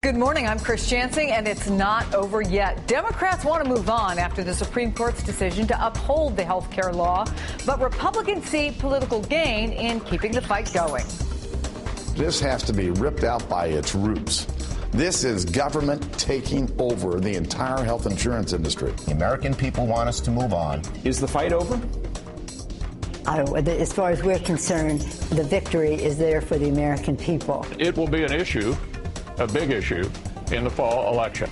Good morning. I'm Chris Jansing, and it's not over yet. Democrats want to move on after the Supreme Court's decision to uphold the health care law, but Republicans see political gain in keeping the fight going. This has to be ripped out by its roots. This is government taking over the entire health insurance industry. The American people want us to move on. Is the fight over? As far as we're concerned, the victory is there for the American people. It will be an issue, a big issue, in the fall election.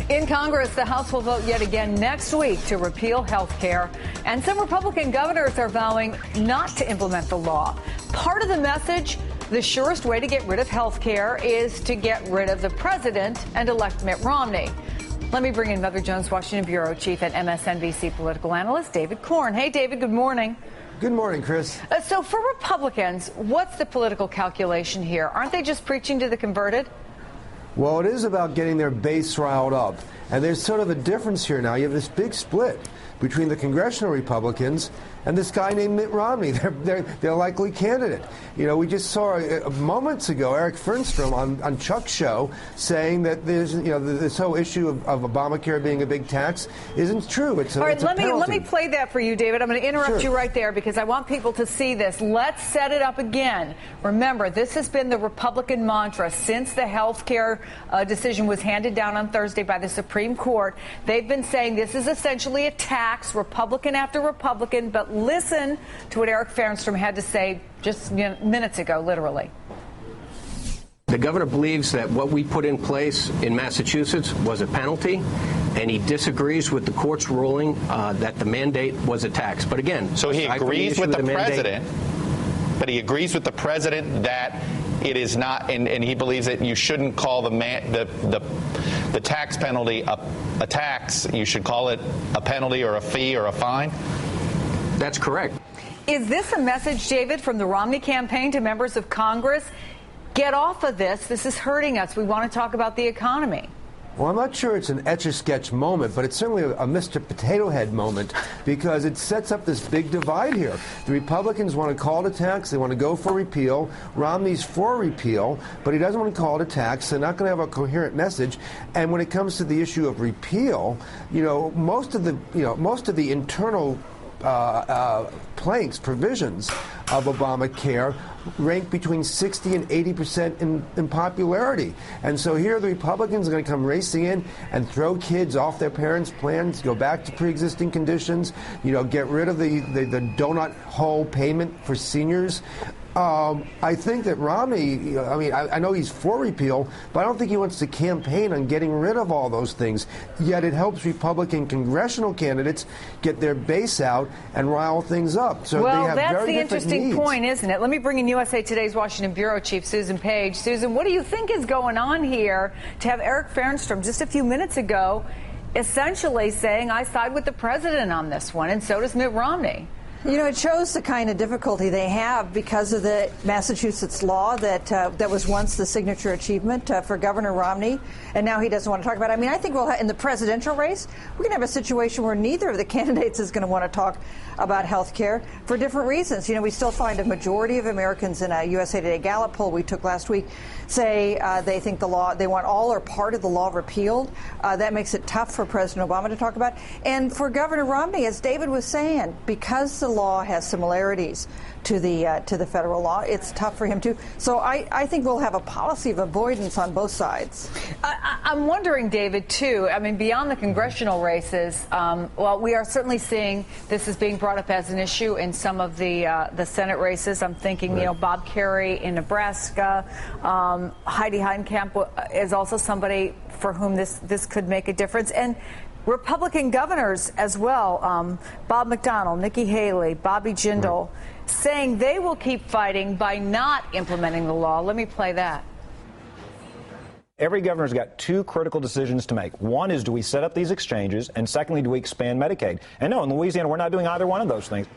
In Congress, the House will vote yet again next week to repeal health care, and some Republican governors are vowing not to implement the law. Part of the message: the surest way to get rid of health care is to get rid of the president and elect Mitt Romney. Let me bring in Mother Jones Washington Bureau Chief and MSNBC political analyst David Korn. Hey, David, good morning. Good morning, Chris. So for Republicans, what's the political calculation here? Aren't they just preaching to the converted? Well, it is about getting their base riled up. And there's sort of a difference here now. You have this big split between the congressional Republicans and this guy named Mitt Romney, their likely candidate. You know, we just saw moments ago Eric Fernstrom on Chuck's show saying that there's, you know, this whole issue of Obamacare being a big tax isn't true. It's a, all right, it's a let penalty. me play that for you, David. I'm going to interrupt you right there because I want people to see this. Let's set it up again. Remember, this has been the Republican mantra since the health care decision was handed down on Thursday by the Supreme Court. They've been saying this is essentially a tax, Republican after Republican, but listen to what Eric Fernstrom had to say just minutes ago, literally. The governor believes that what we put in place in Massachusetts was a penalty, and he disagrees with the court's ruling that the mandate was a tax. But again, so he agrees with the president, but he agrees with the president that it is not, and he believes that you shouldn't call the tax penalty a tax. You should call it a penalty or a fee or a fine. That's correct. Is this a message, David, from the Romney campaign to members of Congress? Get off of this. This is hurting us. We want to talk about the economy. Well, I'm not sure it's an Etch-a-Sketch moment, but it's certainly a Mr. Potato Head moment because it sets up this big divide here. The Republicans want to call it a tax. They want to go for repeal. Romney's for repeal, but he doesn't want to call it a tax. They're not going to have a coherent message. And when it comes to the issue of repeal, most of the internal provisions of Obamacare rank between 60 and 80% in popularity. And so here the Republicans are going to come racing in and throw kids off their parents' plans, go back to pre-existing conditions, get rid of the donut hole payment for seniors. I think that Romney, I know he's for repeal, but I don't think he wants to campaign on getting rid of all those things. Yet it helps Republican congressional candidates get their base out and rile things up. So well, they have that's very the different interesting needs. point, isn't it? Let me bring in USA Today's Washington Bureau Chief Susan Page. Susan, what do you think is going on here to have Eric Fernstrom just a few minutes ago essentially saying, I side with the president on this one, and so does Mitt Romney? It shows the kind of difficulty they have because of the Massachusetts law that was once the signature achievement for Governor Romney, and now he doesn't want to talk about it. I think in the presidential race, we're going to have a situation where neither of the candidates is going to want to talk about health care for different reasons. We still find a majority of Americans in a USA Today Gallup poll we took last week say they think the law, they want all or part of the law repealed. That makes it tough for President Obama to talk about. And for Governor Romney, as David was saying, because the law has similarities to the federal law, it's tough for him too. So I think we'll have a policy of avoidance on both sides. I'm wondering, David, too, beyond the congressional races, we are certainly seeing this is being brought up as an issue in some of the Senate races. I'm thinking, right. Bob Kerrey in Nebraska. Heidi Heitkamp is also somebody for whom this could make a difference. And Republican governors as well, Bob McDonnell, Nikki Haley, Bobby Jindal, saying they will keep fighting by not implementing the law. Let me play that. Every governor's got two critical decisions to make. One is, do we set up these exchanges? And secondly, do we expand Medicaid? And no, in Louisiana, we're not doing either one of those things.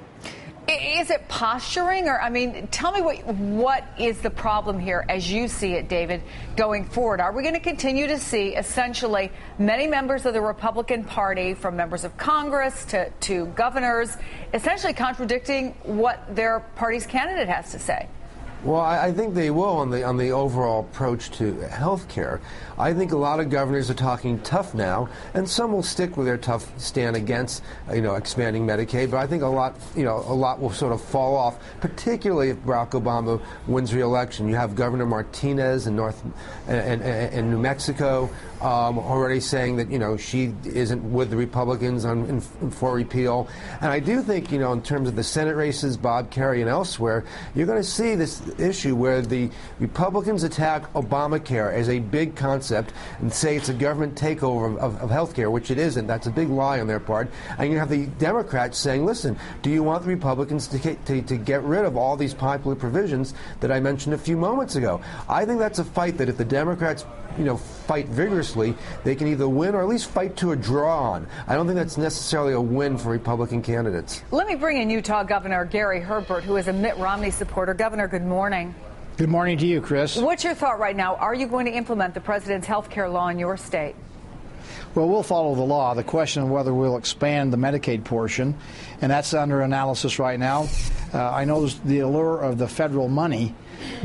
Is it posturing? Or, tell me what is the problem here as you see it, David, going forward? Are we going to continue to see essentially many members of the Republican Party, from members of Congress to governors, essentially contradicting what their party's candidate has to say? Well, I think they will on the overall approach to health care. I think a lot of governors are talking tough now, and some will stick with their tough stand against, expanding Medicaid. But I think a lot will sort of fall off, particularly if Barack Obama wins re-election. You have Governor Martinez in New Mexico already saying that she isn't with the Republicans for repeal. And I do think in terms of the Senate races, Bob Kerrey and elsewhere, you're going to see this issue where the Republicans attack Obamacare as a big concept and say it's a government takeover of health care, which it isn't. That's a big lie on their part. And you have the Democrats saying, listen, do you want the Republicans to get rid of all these popular provisions that I mentioned a few moments ago? I think that's a fight that if the Democrats fight vigorously, they can either win or at least fight to a draw on. I don't think that's necessarily a win for Republican candidates. Let me bring in Utah Governor Gary Herbert, who is a Mitt Romney supporter. Governor, good morning. Good morning to you, Chris. What's your thought right now? Are you going to implement the president's health care law in your state? Well, we'll follow the law. The question of whether we'll expand the Medicaid portion, and that's under analysis right now. I know the allure of the federal money,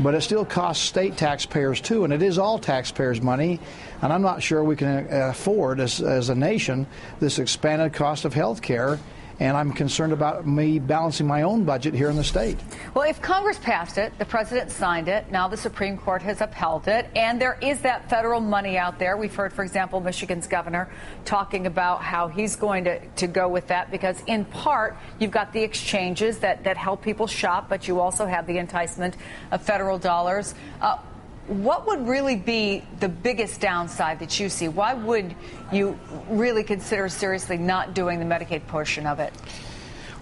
but it still costs state taxpayers too, and it is all taxpayers' money, and I'm not sure we can afford as a nation this expanded cost of health care, and I'm concerned about me balancing my own budget here in the state. Well, if Congress passed it, the president signed it, now the Supreme Court has upheld it, and there is that federal money out there. We've heard, for example, Michigan's governor talking about how he's going to go with that because, in part, you've got the exchanges that help people shop, but you also have the enticement of federal dollars. What would really be the biggest downside that you see? Why would you really consider seriously not doing the Medicaid portion of it?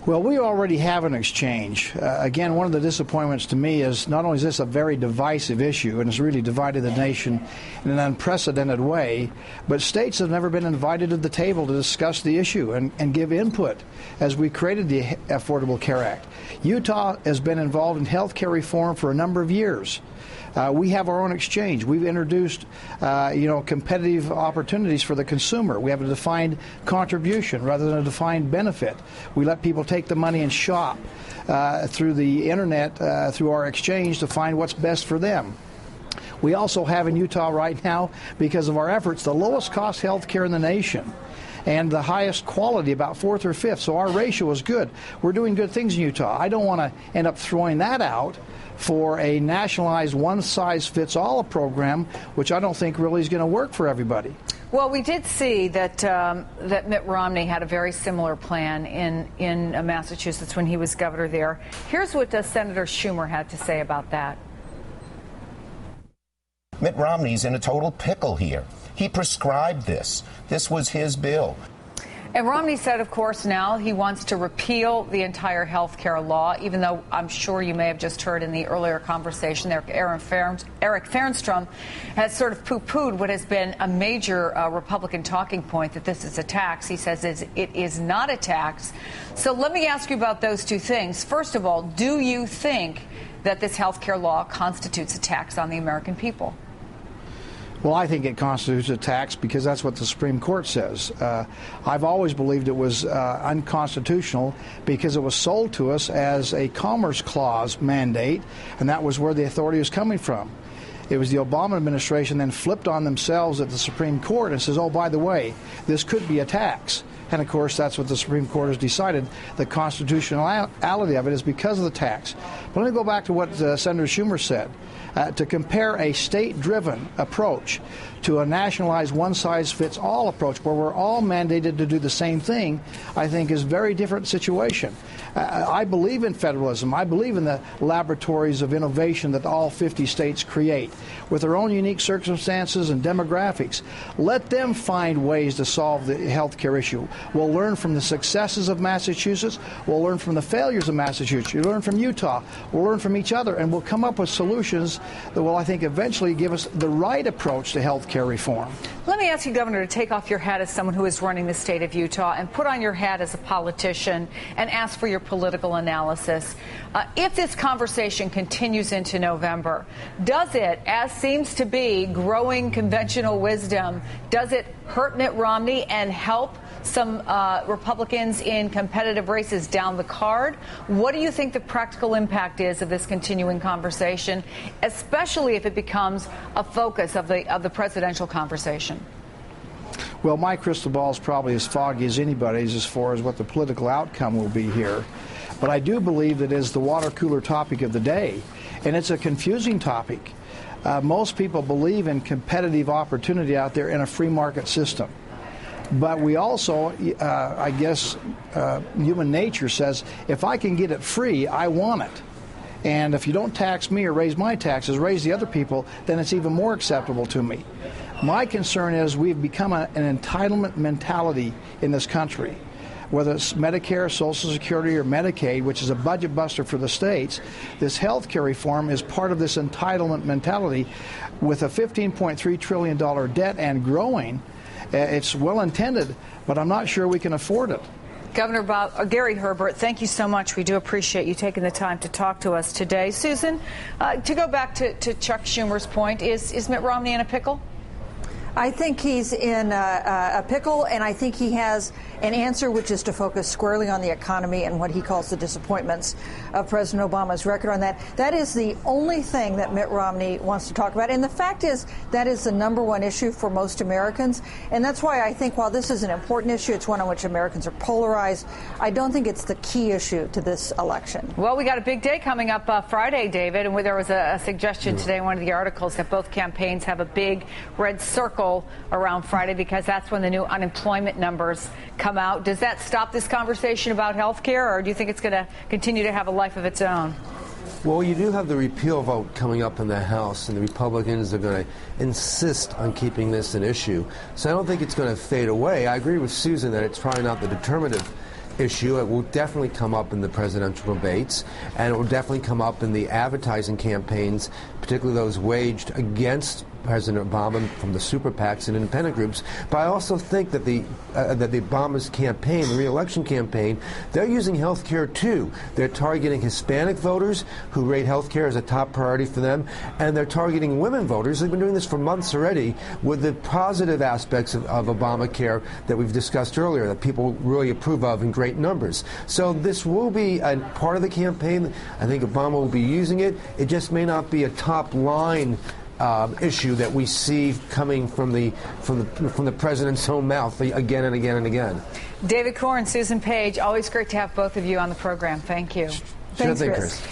Well, we already have an exchange. Again, one of the disappointments to me is not only is this a very divisive issue, and it's really divided the nation in an unprecedented way, but states have never been invited to the table to discuss the issue and give input as we created the Affordable Care Act. Utah has been involved in health care reform for a number of years. We have our own exchange. We've introduced, competitive opportunities for the consumer. We have a defined contribution rather than a defined benefit. We let people take the money and shop through the internet, through our exchange to find what's best for them. We also have in Utah right now, because of our efforts, the lowest cost health care in the nation and the highest quality, about fourth or fifth. So our ratio is good. We're doing good things in Utah. I don't want to end up throwing that out for a nationalized one-size-fits-all program, which I don't think really is going to work for everybody. Well, we did see that Mitt Romney had a very similar plan in Massachusetts when he was governor there. Here's what Senator Schumer had to say about that. Mitt Romney's in a total pickle here. He prescribed this. This was his bill. And Romney said, of course, now he wants to repeal the entire health care law, even though I'm sure you may have just heard in the earlier conversation there, Eric Fernstrom has sort of poo-pooed what has been a major Republican talking point, that this is a tax. He says it is not a tax. So let me ask you about those two things. First of all, do you think that this health care law constitutes a tax on the American people? Well, I think it constitutes a tax because that's what the Supreme Court says. I've always believed it was unconstitutional because it was sold to us as a Commerce Clause mandate, and that was where the authority was coming from. It was the Obama administration then flipped on themselves at the Supreme Court and says, oh, by the way, this could be a tax. And, of course, that's what the Supreme Court has decided. The constitutionality of it is because of the tax. But let me go back to what Senator Schumer said. To compare a state-driven approach to a nationalized one-size-fits-all approach where we're all mandated to do the same thing, I think is a very different situation. I believe in federalism. I believe in the laboratories of innovation that all 50 states create with their own unique circumstances and demographics. Let them find ways to solve the health care issue. We'll learn from the successes of Massachusetts. We'll learn from the failures of Massachusetts. We'll learn from Utah. We'll learn from each other, and we'll come up with solutions that will, I think, eventually give us the right approach to health care reform. Let me ask you, Governor, to take off your hat as someone who is running the state of Utah and put on your hat as a politician and ask for your political analysis. If this conversation continues into November, does it, as seems to be growing conventional wisdom, does it hurt Mitt Romney and help some Republicans in competitive races down the card? What do you think the practical impact is of this continuing conversation, especially if it becomes a focus of the presidential conversation? Well, my crystal ball is probably as foggy as anybody's as far as what the political outcome will be here. But I do believe that is the water cooler topic of the day, and it's a confusing topic. Most people believe in competitive opportunity out there in a free market system. But we also, I guess, human nature says, if I can get it free, I want it. And if you don't tax me or raise my taxes, raise the other people, then it's even more acceptable to me. My concern is we've become an entitlement mentality in this country. Whether it's Medicare, Social Security, or Medicaid, which is a budget buster for the states, this health care reform is part of this entitlement mentality. With a $15.3 trillion debt and growing, it's well intended, but I'm not sure we can afford it. Governor Gary Herbert, thank you so much. We do appreciate you taking the time to talk to us today. Susan, to go back to Chuck Schumer's point, is Mitt Romney in a pickle? I think he's in a pickle, and I think he has an answer, which is to focus squarely on the economy and what he calls the disappointments of President Obama's record on that. That is the only thing that Mitt Romney wants to talk about. And the fact is, that is the #1 issue for most Americans. And that's why I think while this is an important issue, it's one on which Americans are polarized. I don't think it's the key issue to this election. Well, we got a big day coming up Friday, David, and there was a suggestion today in one of the articles that both campaigns have a big red circle around Friday because that's when the new unemployment numbers come out. Does that stop this conversation about health care, or do you think it's going to continue to have a life of its own? Well, you do have the repeal vote coming up in the House, and the Republicans are going to insist on keeping this an issue. So I don't think it's going to fade away. I agree with Susan that it's probably not the determinative issue. It will definitely come up in the presidential debates, and it will definitely come up in the advertising campaigns, particularly those waged against President Obama from the super PACs and independent groups. But I also think that the Obama's campaign, the re-election campaign, they're using health care too. They're targeting Hispanic voters who rate health care as a top priority for them, and they're targeting women voters. They've been doing this for months already with the positive aspects of Obamacare that we've discussed earlier, that people really approve of in great numbers. So this will be a part of the campaign. I think Obama will be using it. It just may not be a top line issue that we see coming from the president's own mouth again and again and again. David Corn, Susan Page, always great to have both of you on the program. Thank you. Sure thing, Chris.